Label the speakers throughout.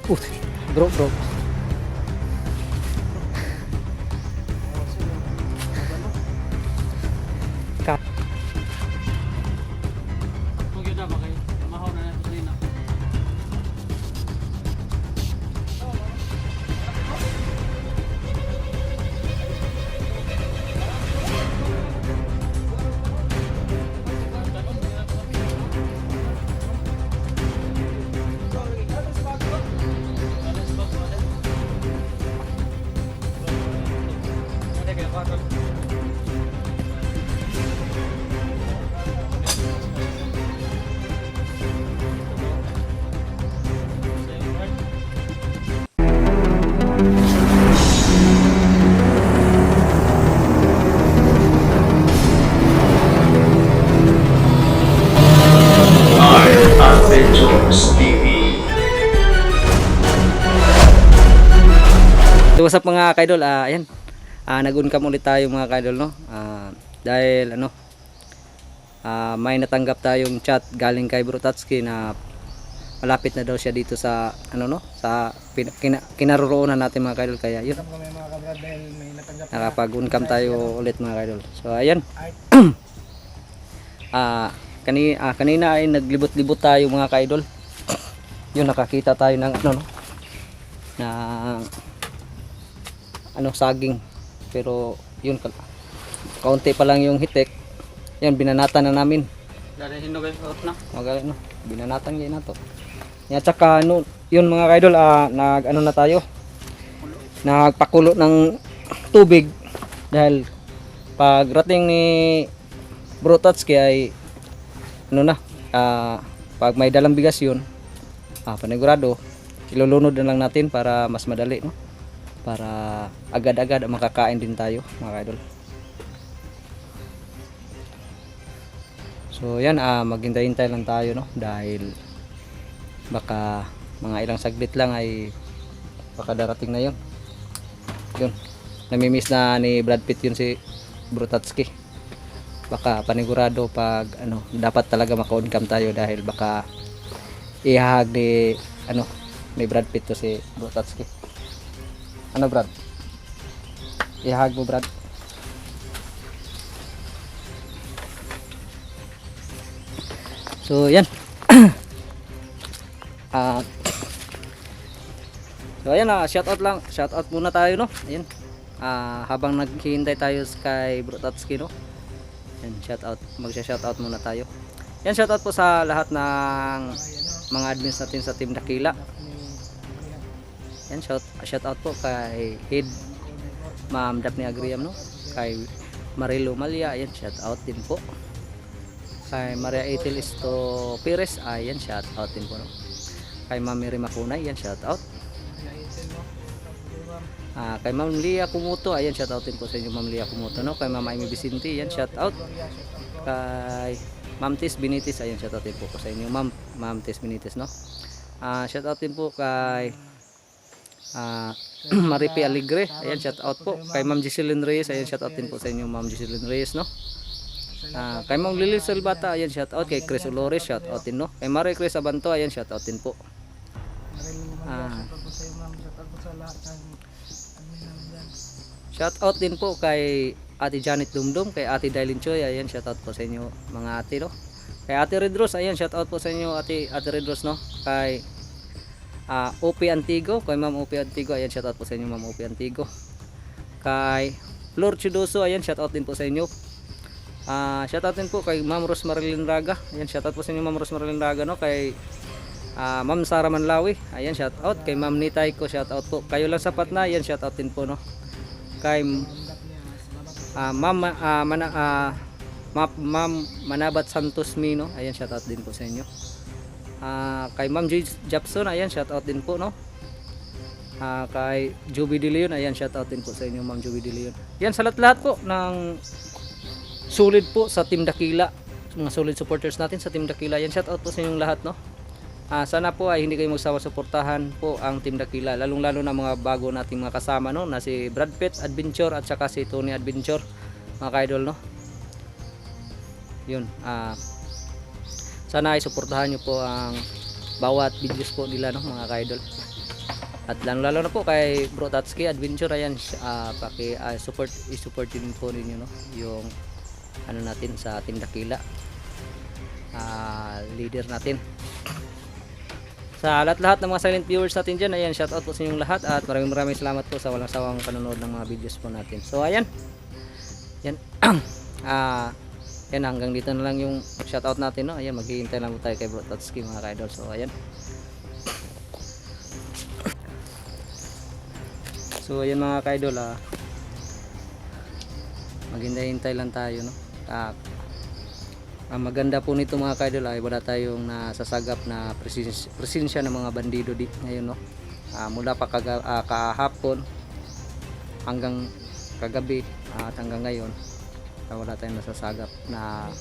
Speaker 1: Bro, bro. Ka.
Speaker 2: Huwag yun na ba kayo? Mahaw na natin kanina.
Speaker 3: Adventures TV.
Speaker 1: So what's up mga kaidol, ayan. Nag-uncam ulit tayo mga kaidol, no. Dahil ano, may natanggap tayong chat galing kay Bro Tatsuki na malapit na daw siya dito sa ano, no, sa kinaroroonan natin mga kaidol, kaya yun. Nakapag-uncam tayo ulit mga kaidol. So ayan. Kanina ay naglibot-libot tayo mga kaidol. Yun, nakakita tayo ng ano, no, na ano, saging, pero yun, kaunti pa lang yung hitik. Yan, binanatan na namin.
Speaker 2: Dari hinog ay out na.
Speaker 1: No, binanatan yan na to. Yan, tsaka ano, yun mga kaidol, nag ano na tayo, nagpakulo ng tubig dahil pag rating ni Bro Tatsuki ay ano na, pag may dalang bigas yun, panigurado ilulunod na lang natin para mas madali, no, para agad-agad makakain din tayo mga kaidol. So yan, maghintay-hintay lang tayo, no, dahil baka mga ilang saglit lang ay baka darating na yun. Yun, namimiss na ni Brad Pitt yun si Bro Tatsuki. Baka panigurado pag ano, dapat talaga maka-on-cam tayo dahil baka ihahag ni ano, ni Brad Pitt to si Bro Tatsuki. Ano Brad? Ihahag mo Brad? So yan. So ayan, shout out muna tayo, no. Ayan. Habang naghihintay tayo kay Bro Tatsuki, no. Yan, magsha-shout out muna tayo. Yan, shout out po sa lahat ng mga admins natin sa Team Dakila. Yan, shout out po kay Head Ma'am Daphne Agriam, no. Kay Marilo Malia, yan, shout out din po. Kay Maria Ethel Isto Pires, ayan, shout out din po, no. Kay Ma'am Mary Makunay, yan, shout out. Kay Ma'am Lia Kumuto, ayan, shout out din po sa inyo Ma'am Lia Kumuto, no. Kay Ma'am Amy Vicente, yan, shout out. Kay Ma'am Tis Benites, ayan, shout out din po sa inyo Ma'am Tis Benites, no. Shout out din po kay Maripi Aligre, ayan, shout out po. Kay Ma'am Giseline Reyes, ayan, shout out din po sa inyo Ma'am Giseline Reyes, no. Kay Ma'am Lily Salbata, ayan, shout out. Kay Chris Olores, shout out din, no. Kay Marie Chris Abanto, ayan, shout out din po. Shout out din po kay Ate Janet Dumdum, kay Ate Dailin Choy, ayan, shout out po sa inyo mga ate, no. Kay Ate Redros, ayan, shout out po sa inyo Ate Redros, no. Kay OP Antigo, kay Ma'am OP Antigo, ayan, shout out po sa inyo Ma'am OP Antigo. Kay Flor Chudoso, ayan, shout out din po sa inyo. Shout out din po kay Ma'am Rosmarilyn Raga, ayan, shout out po sa inyo Ma'am Rosmarilyn Raga, no. Kay Ma'am Sara Manlawi, ayan, shout out. Kay Ma'am Nitay ko, shout out po. Kayo lang sapat na, ayan, shout out din po, no. Kay Ma'am Manabat Santos Mino, ayan, shout out din po sa inyo. Kay Ma'am Japson, ayan, shout out din po, no. Kay Juby De Leon, ayan, shout out din po sa inyo Ma'am Juby De Leon. Yan, sa lahat po ng solid po sa Team Dakila, mga solid supporters natin sa Team Dakila, yan, shout out po sa inyong lahat, no. Sana po ay hindi kayo magsawa suportahan po ang Team Dakila, lalong lalo na mga bago nating mga kasama, no, na si Brad Pitt Adventure at saka si Tony Adventure, mga kaidol, no. Yun, sana ay suportahan nyo po ang bawat videos po nila, no, mga kaidol. At lalo na po kay Bro Tatsuki Adventure, ayan, support din po ninyo, no, yung ano natin sa Tindakila, leader natin. Sa lahat-lahat ng mga silent viewers natin dyan, ayan, shoutout po sa inyong lahat at maraming salamat po sa walang sawang panonood ng mga videos po natin. So ayan, yan, yan, hanggang dito na lang yung shoutout natin, no. Ayan, maghihintay lang po tayo kay Bro Tatsuki, mga ka-idol. So ayan, so ayan mga ka-idol, maghintay lang tayo, no. Ang maganda po nito mga ka-idol ay wala tayong nasasagap na presensya ng mga bandido di ngayon, no. Mula pa kahapon hanggang kagabi at hanggang ngayon, wala tayong nasasagap na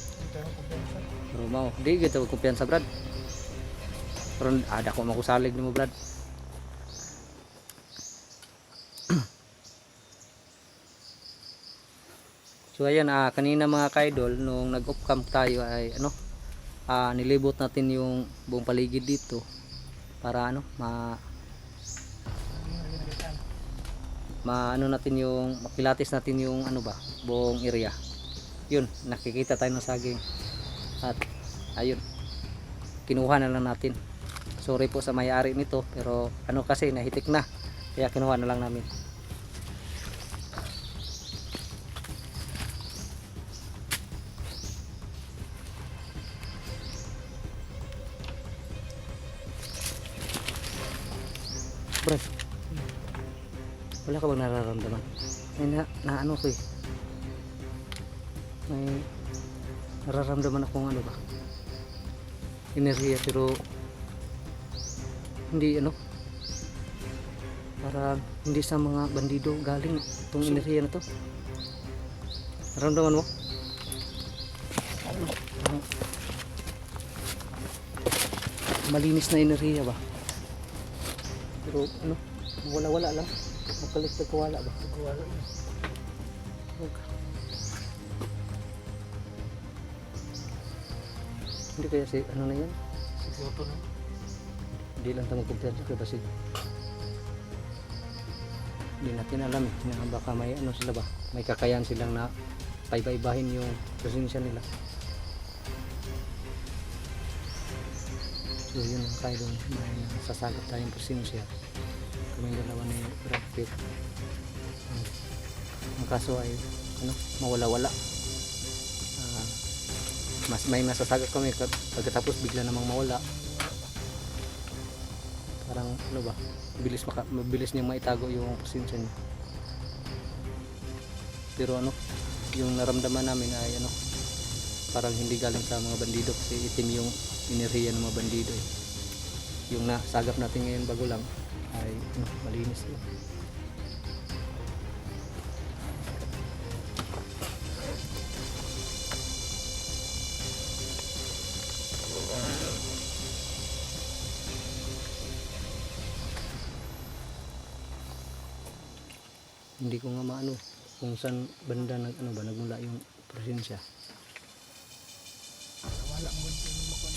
Speaker 1: rumaw. Di kita kumpiyansa, Brad. Pero ada ko makusalig nimo, Brad. So ayan, kanina mga ka-idol, nung nag-off camp tayo ay nilibot natin yung buong paligid dito para natin yung makilatis natin yung buong area. Yun, nakikita tayo ng saging at ayun, kinuha na lang natin. Sorry po sa may-ari nito, pero kasi nahitik na, kaya kinuha na lang namin. Brad, wala ka bang nararamdaman? May ko eh. May nararamdaman akong enerhiya, pero hindi parang hindi sa mga bandido galing itong enerhiya na to. Nararamdaman mo? Parang malinis na enerhiya ba? Pero wala lang. Makaligtad ko wala ba? Wala. Hindi kaya si na yan?
Speaker 2: Siguro na.
Speaker 1: Hindi lang tayo magkumpiyansa kaya basig. Hindi natin alam na baka may sila ba? May kakayahan silang na paiba-ibahin yung presensya nila. So yun ang kaidol, may sasagap tayong presensya. Kaming dalawa ni Brad Pitt. Ang kaso ay mawala-wala. May masasagap kami pagkatapos bigla namang mawala. Parang mabilis niyang maitago yung presensya niya. Pero yung naramdaman namin ay parang hindi galing sa mga bandido, kasi itim yung enerhiya ng mga bandido eh. Yung nasagap natin ngayon bago lang ay malinis yun. Hindi ko nga maano kung saan banda nagmula yung presensya.
Speaker 2: Wala mo din makuha.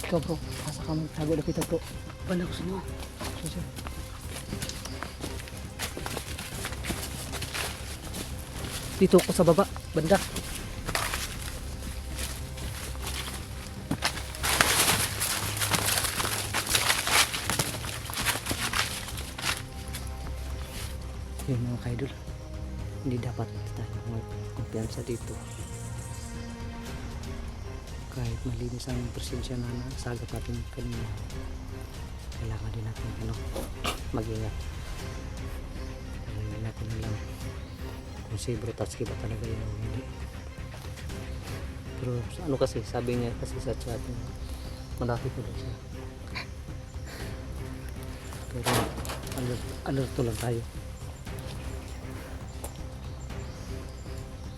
Speaker 1: Ikaw bro, asa ka magtago na kita bro. Banda ko sa inyo. So. Dito ako sa baba, banda. Yun mga kaidol. Hindi dapat tayo magkumpiyansa dito. Kahit malinis ang presensya na nasagap natin kanina, kailangan din natin mag-ingat. Hindi natin alam kung si Brutatsky ba talaga yun o hindi. Pero ano kasi, sabi niya kasi sa chat, malapit na daw siya. Pero alerto lang tayo.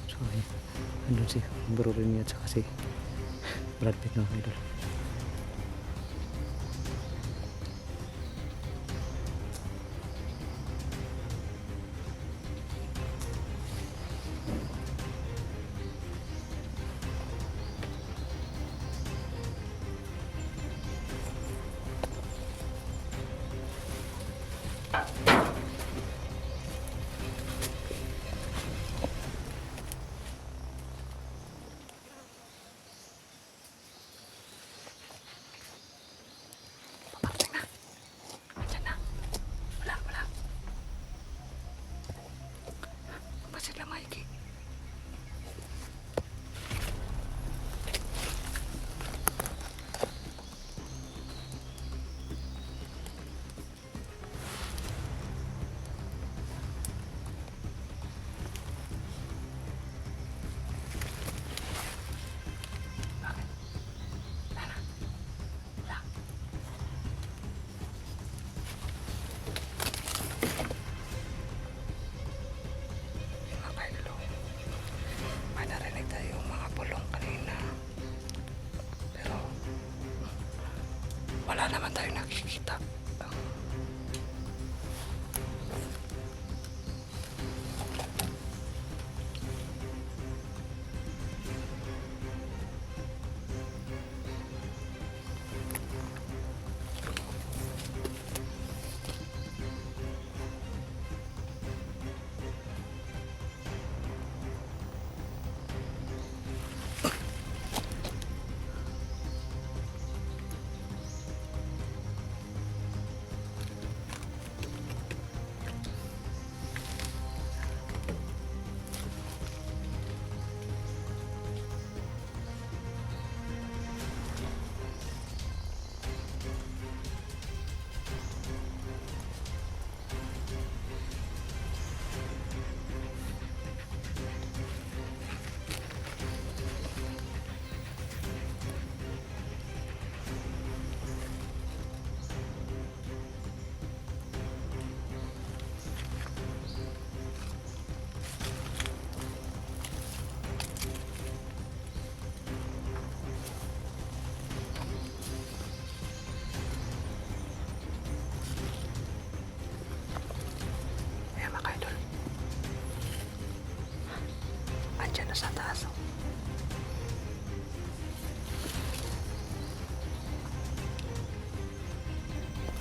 Speaker 1: So andun si Bro Remy at saka si Brad Pitt mga idol. Wala naman tayo nakikita. Andiyan na sa taas.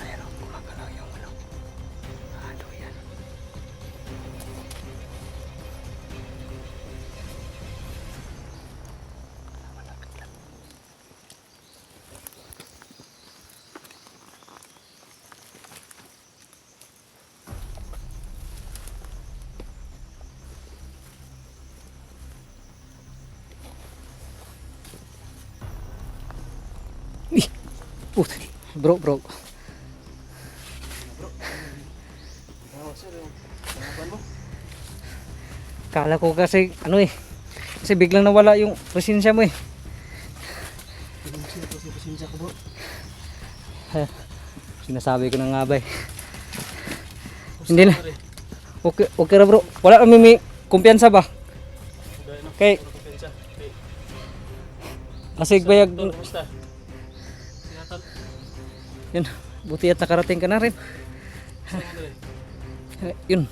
Speaker 1: Ayan o, gumagalaw yung ano yan. Malapit lang. Bro. Kala ko kasi kasi biglang nawala yung presensya mo eh.
Speaker 2: Pasensya ko bro.
Speaker 1: Sinasabi ko na nga ba eh. Hindi na. Okay na bro. Wala kami may kumpiyansa ba? Kay Asig bayag.
Speaker 2: Kumusta?
Speaker 1: Yun, buti at nakarating ka na rin. Yun,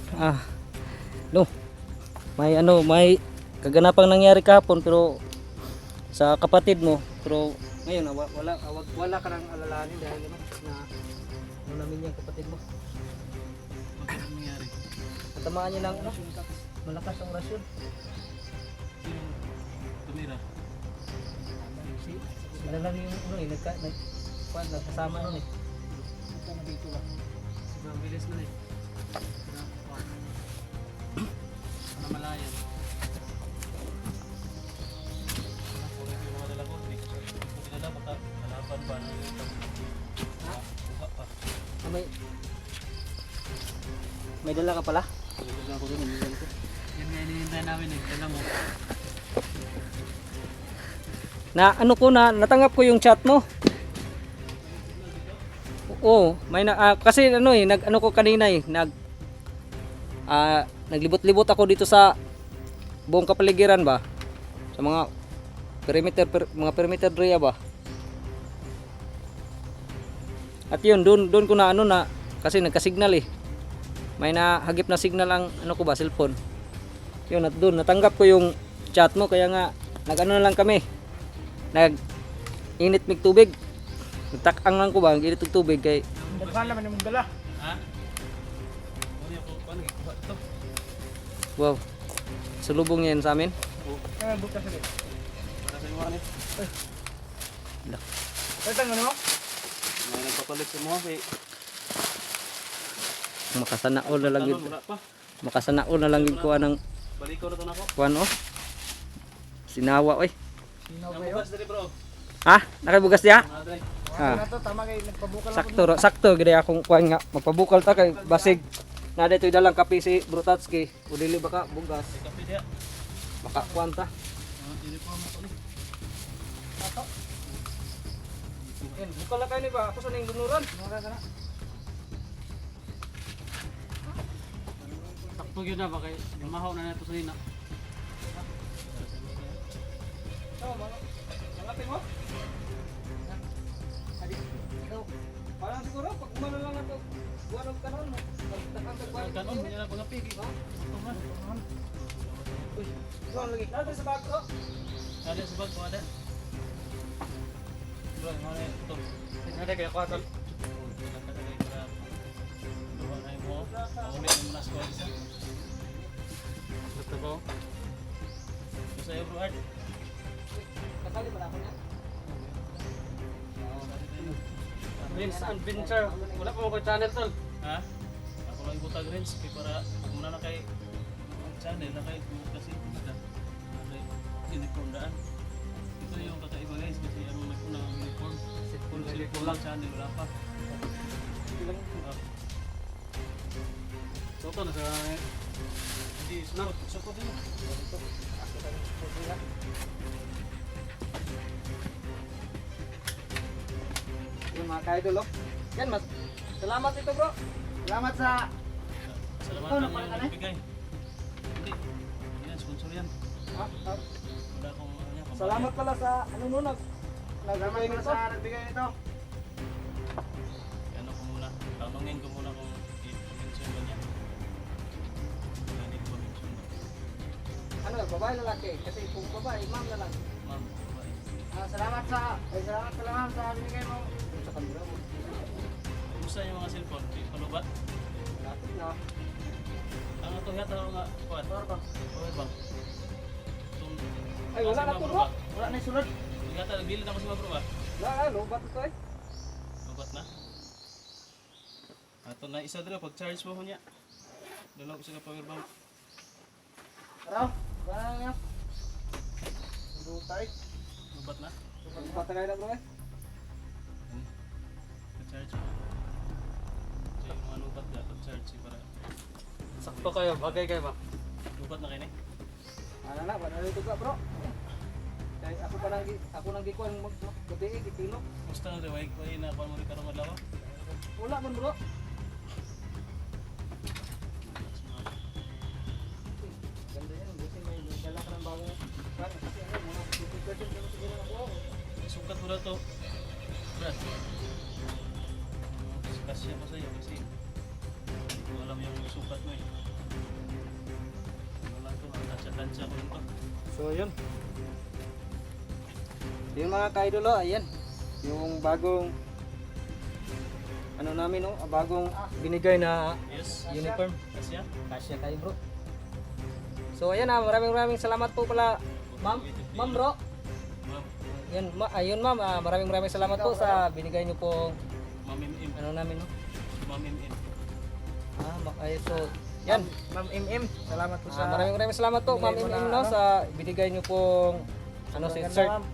Speaker 1: no. May kaganapang nangyari kahapon pero sa kapatid mo, pero ngayon wala ka nang alalahanin dahil na namin yung kapatid mo.
Speaker 2: Ano nangyari?
Speaker 1: Tamaan niya lang malakas ang rasyon.
Speaker 2: Tumira.
Speaker 1: Sila lang yung nagkasama nun eh.
Speaker 2: Ito na dito lang. Mabilis na eh.
Speaker 1: May dala ka pala?
Speaker 2: Dala ko din, dala ko. Yan nga hinihintay namin eh. Dala mo.
Speaker 1: Na ano ko na natanggap ko yung chat mo. Oo, may kasi ano eh, ano ko kanina eh, naglibot-libot ako dito sa buong kapaligiran ba. Sa mga perimeter area ba. At yun, doon ko na ano na kasi nagka-signal eh. May nahagip na signal ang ano ko ba, cellphone. Yun, at doon natanggap ko yung chat mo kaya nga nag-ano na lang kami. Init mig tubig. Nagtakang lang ko ba, ang init ng tubig kay
Speaker 2: Dala naman yung dala. Ha? Ano ako, paano ikuha ito?
Speaker 1: wow. Sulubong yan sa amin.
Speaker 2: Kaya bukas ulit. Para sa iwan eh.
Speaker 1: Lak.
Speaker 2: Ay, tangan mo? May nagpapalit sa mga kay...
Speaker 1: Makasanaol na lang yun.
Speaker 2: Wala pa.
Speaker 1: Makasanaol na lang yung kuha ng
Speaker 2: Balikaw na ito na ako.
Speaker 1: kuhan oh. Sinawa oy.
Speaker 2: Nabukas dali bro.
Speaker 1: Ha? Nakabugas diya?
Speaker 2: Madre.
Speaker 1: Ha.
Speaker 2: Ito, tama kay nagpabukal
Speaker 1: Sakto gid akong kuhan nga magpabukal ta kay basig. Na dito dalang kape si Brutatski. Udili baka bugas.
Speaker 2: Kape dia.
Speaker 1: Baka kuhan ta.
Speaker 2: Uniform ako ni.
Speaker 1: Yan, bukal na kayo ni ba? Ako sa ning lunuran.
Speaker 2: Takpo yun na ba kay mahaw na nato sa hina.
Speaker 1: Langapin mo? Adi, ikaw. Parang siguro, pag umano lang ito, buwan ng kanon mo.
Speaker 2: Kanon, hindi na pangapig. Ito man.
Speaker 1: Uy, buwan lagi. Dati sa bag ko.
Speaker 2: Ada sa bag ko, ada. Doon, mana ito.
Speaker 1: Ada kaya kwatal.
Speaker 2: Doon ay mo. Paulit mo na sa isa. Ito ko. Sa iyo bro Art.
Speaker 1: Kasali pala ako niya. Vince Adventure. Wala pa mo ko channel tol.
Speaker 2: Ha? Ako lang ibutag rin kay para muna na kay channel na kay kasi uniform daan. Ito yung kakaiba guys kasi ano naguna ang uniform. Full lang channel wala pa. So ito na sa hindi sunod. Sukot din.
Speaker 1: Yung mga kaidol oh. Yan mas. Salamat ito bro. Salamat sa
Speaker 2: Salamat
Speaker 1: Oh,
Speaker 2: na
Speaker 1: napala ka na?
Speaker 2: yung nagbigay. Hindi. Yan, sponsor yan. Wala akong ano yan.
Speaker 1: salamat pala sa ano mo nagbigay nito.
Speaker 2: nagbigay nito. Ano ko muna. Tanungin ko muna kung i-mention ba niya. Hindi ko mention ba.
Speaker 1: Ano, babae lalaki kasi kung babae, ma'am na lang.
Speaker 2: Ma'am, babae.
Speaker 1: Salamat sa ma'am sa binigay mo. Sa kanila mo.
Speaker 2: Kumusta yung mga cellphone? Palubat?
Speaker 1: Lapit na.
Speaker 2: Ang ito yata nga. Kuwan?
Speaker 1: Power bank.
Speaker 2: Power bank.
Speaker 1: Ay wala na to bro. Wala na isunod.
Speaker 2: Yata, nagbilin ako si mga bro ba?
Speaker 1: Wala na, lobat ito eh.
Speaker 2: Lubat na. Ato na isa dito, pag-charge mo ko niya. Dalaw ko sa power bank.
Speaker 1: Tara, wala na nga. Lutay.
Speaker 2: Lubat na.
Speaker 1: Lobat na kayo na bro eh.
Speaker 2: Pag-charge mo. So yung mga lubat na, pag-charge para.
Speaker 1: Sakto kayo, bagay kayo ba?
Speaker 2: Lubat na kayo na eh.
Speaker 1: Ano na, wala na ito ka bro. Kaya ako nang gikuan gabi gitino.
Speaker 2: Musta na rin, why na pa mo rin karong adlaw?
Speaker 1: Wala man bro. Ganda yan, buti may dala ka ng bagong kasi ano, mga 50% naman siguro na buhaw.
Speaker 2: Sukat mo na to. Brad. Kasya pa sa'yo kasi hindi ko alam yung sukat mo eh. Ano lang to, tansya-tansya ko lang to.
Speaker 1: So yun. Yung mga kaidolo, ayan. Yung bagong ano namin no, bagong binigay na
Speaker 2: Yes.
Speaker 1: uniform.
Speaker 2: Kasya.
Speaker 1: Kasya kayo bro. So ayan maraming salamat po pala ma'am. Ma'am bro.
Speaker 2: Ma'am.
Speaker 1: Yan, ayun ma'am, maraming salamat po sa binigay niyo pong
Speaker 2: Ma'am MM.
Speaker 1: ano namin no.
Speaker 2: Ma'am MM.
Speaker 1: Ay so yan.
Speaker 4: Ma'am MM, salamat po sa
Speaker 1: Maraming salamat po ma'am
Speaker 4: binigay mo
Speaker 1: MM
Speaker 4: na,
Speaker 1: no
Speaker 4: ano?
Speaker 1: sa binigay niyo pong ano si
Speaker 4: Ganda,
Speaker 1: sir.
Speaker 4: ma'am.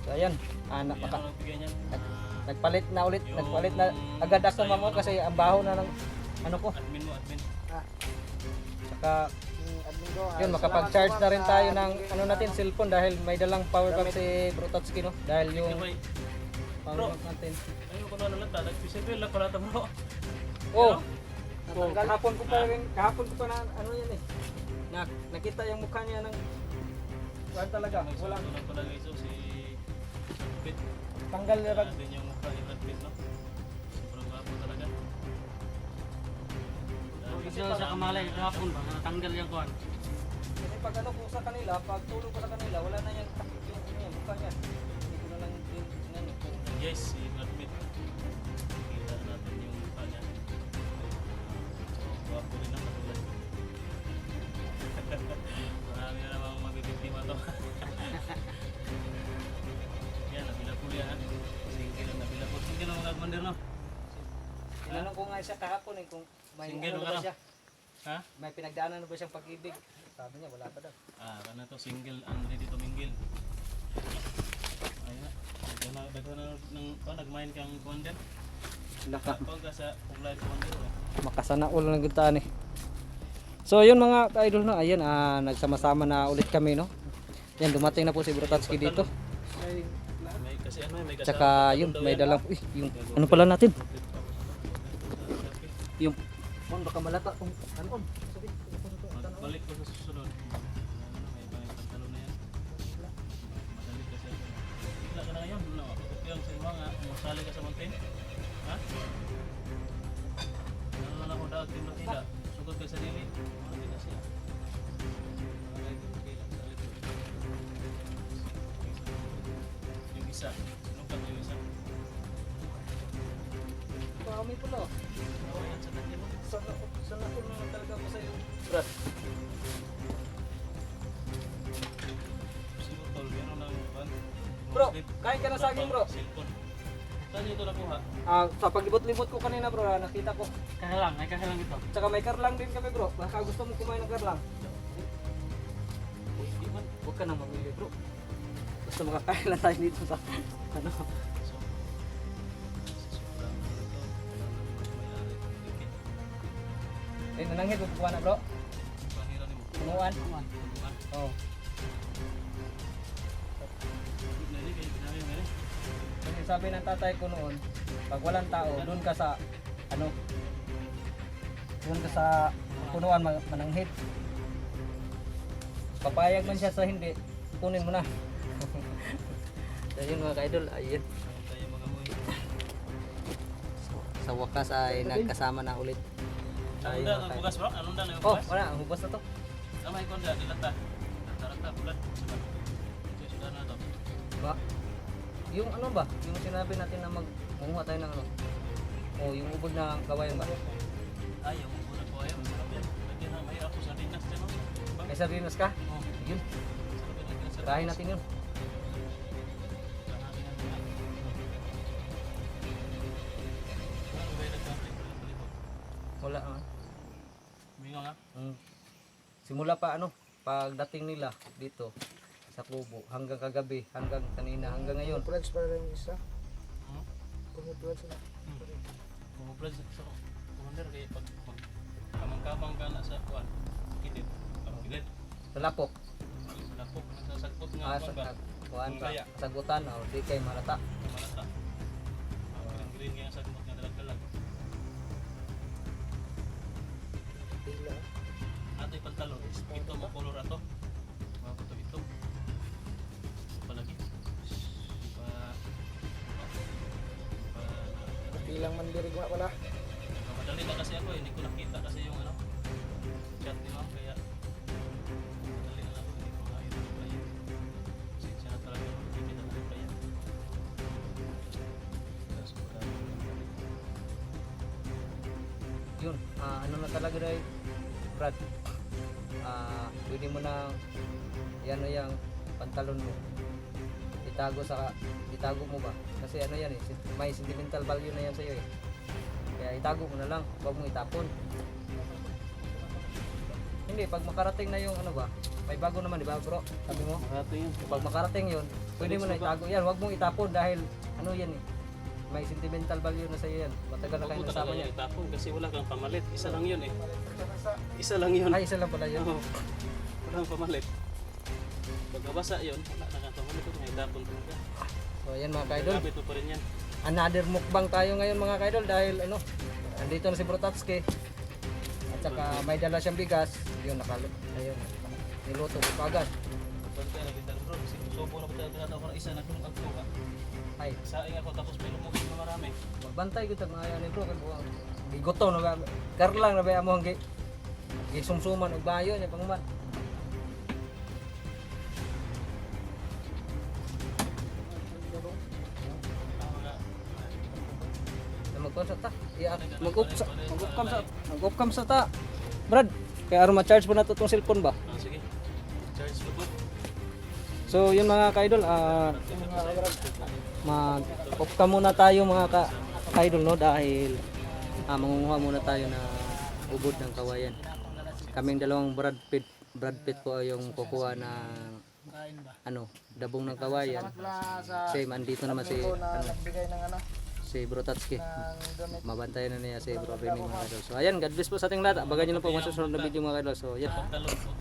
Speaker 1: So ayan,
Speaker 2: Yan ang nagbigay niyan.
Speaker 1: nagpalit na ulit, nagpalit na agad ako ma'am kasi ang baho na ng ano ko.
Speaker 2: Admin mo, admin.
Speaker 1: Saka
Speaker 4: Yung admin ko.
Speaker 1: yun, makapag-charge na rin tayo ng ano natin, cellphone dahil may dalang power bank si Bro Tatsuki, no? Dahil yung
Speaker 2: Okay.
Speaker 1: power bank natin.
Speaker 2: Ayun ko na lang ta, nag-special lang pala ta bro.
Speaker 1: Oh, kahapon ko pa na ano yan eh. Nakita yung mukha niya ng wala talaga. Wala.
Speaker 2: Wala lang pala guys, si Pit.
Speaker 1: Tanggal na rag.
Speaker 2: Din yung mukha ni Brad Pitt, no? Sobrang gwapo talaga.
Speaker 5: Kasi sa kamalay, kahapon ba, natanggal yung kuhan.
Speaker 1: Kasi pag ano ko sa kanila, pag tulog ko sa kanila, wala na yung mukha niya. Hindi ko na lang din inano kung
Speaker 2: Yes, si Brad Pitt. Kita natin yung mukha niya. So, gwapo rin ang katulad ko. Marami na namang mabibiktima to. Yan, nabila po yan. Single na nabila po. Single na mga commander, no?
Speaker 1: tinanong ko nga siya kahapon eh kung may
Speaker 2: Single
Speaker 1: ano
Speaker 2: ka
Speaker 1: ba
Speaker 2: na?
Speaker 1: siya.
Speaker 2: Ha?
Speaker 1: May pinagdaanan na ba siyang pag-ibig? Sabi niya wala pa daw.
Speaker 2: Ah, kana to single and ready to mingle. Ayun na. Daghan na ng nagmain kang commander.
Speaker 1: Naka
Speaker 2: Pag ka sa live commander.
Speaker 1: makasana all ng guntaan eh. So yun mga ka-idol no, ayan nagsama-sama na ulit kami no. Yan dumating na po si Bro Tatsuki dito.
Speaker 2: May kasi ano, may kasama.
Speaker 1: Tsaka yun may dalang yung ano pala natin? Yung pon baka malata kung ano on. Sabi,
Speaker 2: Balik ko sa susunod. Ano, may pantalon na yan. Madali kasi ako. Wala ka na ngayon. No, ako yung sa mga musali ka sa mountain. Ha? Ano na lang ako daag tim nakita. Sugod ka sa dili. Ano na siya. Yung isa. Sino ka yung isa?
Speaker 1: kami pala.
Speaker 2: Ano yan sa kanya mo?
Speaker 1: Sana ko naman talaga ko sa iyo. Brad.
Speaker 2: Siguro tol, meron lang ban.
Speaker 1: Bro, kain ka na saging bro.
Speaker 2: Cellphone. Saan nyo ito nakuha?
Speaker 1: Sa paglibot-libot ko kanina bro, nakita ko.
Speaker 5: Kahalang, may kahalang ito.
Speaker 1: Tsaka may karlang din kami bro. Baka gusto mo kumain ng karlang.
Speaker 2: Hindi man.
Speaker 1: Huwag ka nang mamili bro. Gusto makakain lang tayo dito sa ano.
Speaker 2: So, sobrang ano to. May-ari.
Speaker 1: Eh nananghid ko kuha na bro.
Speaker 2: Pangira ni mo.
Speaker 1: Punuan.
Speaker 2: Ah,
Speaker 1: Oh.
Speaker 2: nari kayo ginari mo eh.
Speaker 1: Kasi sabi ng tatay ko noon, pag walang tao, doon ka sa ano? Doon ka sa punuan mananghid. Papayag man siya sa hindi, kunin mo na. So yun mga ka-idol, ayun.
Speaker 2: Saan tayo mga muy?
Speaker 1: Sa wakas ay nagkasama na ulit.
Speaker 2: Anong da? Nagbugas bro? Anong da?
Speaker 1: Oh,
Speaker 2: Nagbugas?
Speaker 1: wala, ang hubos na to.
Speaker 2: Kamay ko da. Dilata. Rata-rata. Bulat. Sabat. Ito sudah na to.
Speaker 1: Ba? Yung ano ba? Yung sinabi natin na manguha tayo ng ano? Oh, yung ubod na kawayan ba?
Speaker 2: Ay, yung muna ko ayaw. Masarap yan. Lagyan na may ako sa dinas dyan. Oh.
Speaker 1: May sardinas ka?
Speaker 2: Oh.
Speaker 1: Yun,
Speaker 2: Sarap yan. Lagyan sa
Speaker 1: tirahin natin yun.
Speaker 2: Kanakin natin yan. Ano ba yung nagkaklik ko sa likod?
Speaker 1: Wala ah.
Speaker 2: Mingo nga.
Speaker 1: Simula pa ano, pagdating nila dito sa Kubo hanggang kagabi, hanggang kanina, hanggang ngayon.
Speaker 4: Pledge para lang isa.
Speaker 2: Hmm?
Speaker 4: Pledge na.
Speaker 2: Bumuplag sa commander kaya pag kamang-kamang ka na sa kuwan. Kilid. Ang kilid.
Speaker 1: Talapok.
Speaker 2: Lapok. Nagsasagpot nga
Speaker 1: Sa
Speaker 2: kuwan ba?
Speaker 1: kuan sa
Speaker 2: Kaya.
Speaker 1: sagutan o di kay malata.
Speaker 2: Malata. Green kaya sagpot nga dalag-dalag.
Speaker 4: Pila.
Speaker 2: Ato yung pantalon. Ito mo color ato. Mga puto ito. Palagi. Pa...
Speaker 4: Pilang mandirig nga pala.
Speaker 2: Madali na kasi ako eh. Hindi ko nakita kasi yung ano. Chat ni ma'am. Kaya madali na ako. Hindi ko na-reply. Pasensya na talaga. Hindi kita na-reply. Tapos
Speaker 1: Yun, ano na talaga dahil Brad. Pwede mo na yan o yung pantalon mo. Itago mo ba? Kasi ano yan eh, may sentimental value na yan sa'yo eh. Kaya itago mo na lang, huwag mo itapon. Hindi, pag makarating na yung ano ba, may bago naman di ba bro? Sabi mo?
Speaker 5: Rato yun.
Speaker 1: Pag makarating yun, pwede mo na itago yan, huwag mong itapon dahil ano yan eh. may sentimental value na sa iyo yan. Matagal na kayo
Speaker 2: Huwag mo
Speaker 1: nasama
Speaker 2: talaga
Speaker 1: niya.
Speaker 2: yung itapon kasi wala kang pamalit. Isa lang yun eh. Isa lang yun.
Speaker 1: Ay, isa lang pala yun.
Speaker 2: Oo. Walang pamalit. Pag nabasa yun, wala na kang pamalit. Huwag may itapon talaga.
Speaker 1: So ayan mga kaidol.
Speaker 2: Gamit mo pa rin yan.
Speaker 1: Another mukbang tayo ngayon mga kaidol dahil ano, andito na si Bro Tatsuki. At saka may dala siyang bigas. Yun, ayun. Niluto ko pa agad.
Speaker 2: Bantay na kita bro. Kasi subo na kita tinataw ko na isa na kung agtuka.
Speaker 1: Ay,
Speaker 2: Saing ako tapos may lumugin na marami.
Speaker 1: magbantay ko tag mga ni bro kay buang. Gigoto na ba? Karlang na ba mo ang gisumsuman og bayo niya pangman. Magkon sa ta. Iya, mag-up sa ta. Brad, kay aron ma-charge po na to tong cellphone ba?
Speaker 2: Ah, sige. Charge mo po.
Speaker 1: So yun mga ka-idol, mag-off ka muna tayo mga ka-idol no dahil mangunguha muna tayo na ubod ng kawayan. Kaming dalawang Brad Pitt po yung kukuha ng dabong ng kawayan. Kasi andito naman si
Speaker 4: Nagbigay ng ano,
Speaker 1: si Bro Tatsuki.
Speaker 4: ng gamit.
Speaker 1: Mabantayan na niya si Bro Remy mga ka-idol. So ayan, God bless po sa ating lahat. Abangan nyo na po ang susunod na video mga ka-idol. So yan po.
Speaker 2: Talon po.